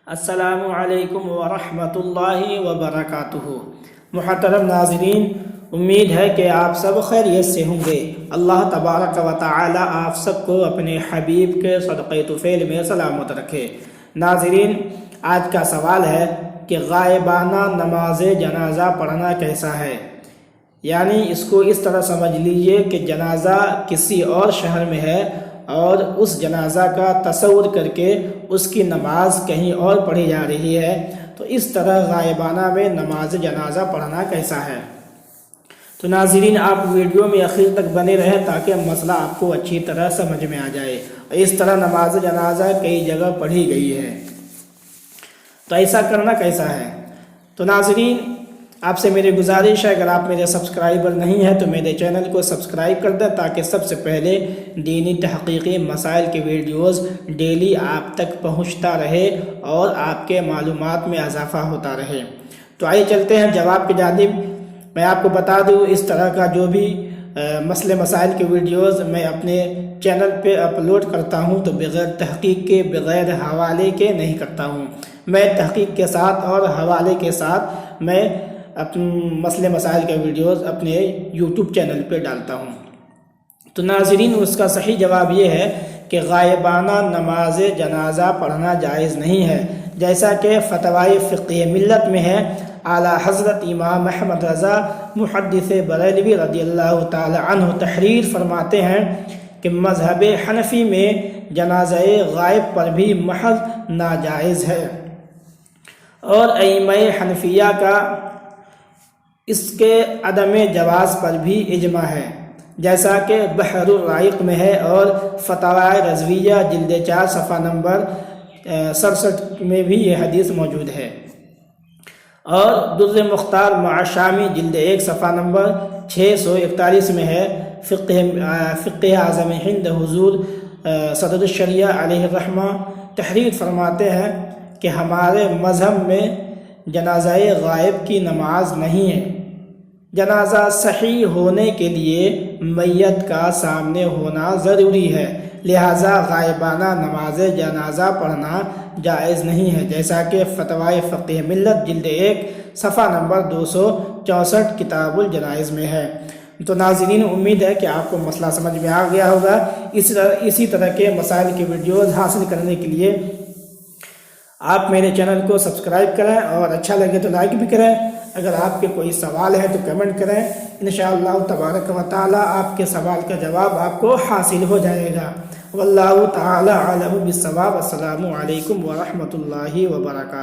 السلام علیکم ورحمۃ اللہ وبرکاتہ۔ محترم ناظرین، امید ہے کہ آپ سب خیریت سے ہوں گے۔ اللہ تبارک و تعالی آپ سب کو اپنے حبیب کے صدقہ طفیل میں سلامت رکھے۔ ناظرین، آج کا سوال ہے کہ غائبانہ نماز جنازہ پڑھنا کیسا ہے؟ یعنی اس کو اس طرح سمجھ لیجئے کہ جنازہ کسی اور شہر میں ہے اور اس جنازہ کا تصور کر کے اس کی نماز کہیں اور پڑھی جا رہی ہے، تو اس طرح غائبانہ میں نماز جنازہ پڑھنا کیسا ہے؟ تو ناظرین، آپ ویڈیو میں آخر تک بنے رہیں تاکہ مسئلہ آپ کو اچھی طرح سمجھ میں آ جائے۔ اس طرح نماز جنازہ کئی جگہ پڑھی گئی ہے، تو ایسا کرنا کیسا ہے؟ تو ناظرین، آپ سے میری گزارش ہے، اگر آپ میرے سبسکرائبر نہیں ہیں تو میرے چینل کو سبسکرائب کر دیں تاکہ سب سے پہلے دینی تحقیقی مسائل کے ویڈیوز ڈیلی آپ تک پہنچتا رہے اور آپ کے معلومات میں اضافہ ہوتا رہے۔ تو آئیے چلتے ہیں جواب کی جانب۔ میں آپ کو بتا دوں، اس طرح کا جو بھی مسئلے مسائل کے ویڈیوز میں اپنے چینل پہ اپلوڈ کرتا ہوں تو بغیر تحقیق کے، بغیر حوالے کے نہیں کرتا ہوں۔ میں تحقیق کے ساتھ اور حوالے کے ساتھ میں اپنے مسئلے مسائل کے ویڈیوز اپنے یوٹیوب چینل پہ ڈالتا ہوں۔ تو ناظرین، اس کا صحیح جواب یہ ہے کہ غائبانہ نماز جنازہ پڑھنا جائز نہیں ہے، جیسا کہ فتوائے فقہ ملت میں ہے۔ اعلیٰ حضرت امام احمد رضا محدث بریلوی رضی اللہ تعالی عنہ تحریر فرماتے ہیں کہ مذہب حنفی میں جنازہ غائب پر بھی محض ناجائز ہے، اور ائمہ حنفیہ کا اس کے عدم جواز پر بھی اجماع ہے، جیسا کہ بحر الرائق میں ہے، اور فتاوی رضویہ جلد 4 صفحہ نمبر 67 میں بھی یہ حدیث موجود ہے، اور در مختار مع شامی جلد 1 صفحہ نمبر 641 میں ہے۔ فقہ اعظم ہند حضور صدر الشریعہ علیہ الرحمہ تحریر فرماتے ہیں کہ ہمارے مذہب میں جنازہ غائب کی نماز نہیں ہے۔ جنازہ صحیح ہونے کے لیے میت کا سامنے ہونا ضروری ہے، لہذا غائبانہ نماز جنازہ پڑھنا جائز نہیں ہے، جیسا کہ فتوائے فقہ ملت جلد 1 صفحہ نمبر 264 کتاب الجنائز میں ہے۔ تو ناظرین، امید ہے کہ آپ کو مسئلہ سمجھ میں آ گیا ہوگا۔ اسی طرح کے مسائل کے ویڈیوز حاصل کرنے کے لیے آپ میرے چینل کو سبسکرائب کریں، اور اچھا لگے تو لائک بھی کریں۔ اگر آپ کے کوئی سوال ہے تو کمنٹ کریں، انشاءاللہ تبارک و تعالی آپ کے سوال کا جواب آپ کو حاصل ہو جائے گا۔ واللہ تعالی اعلم بالصواب۔ السلام علیکم ورحمۃ اللہ وبرکاتہ۔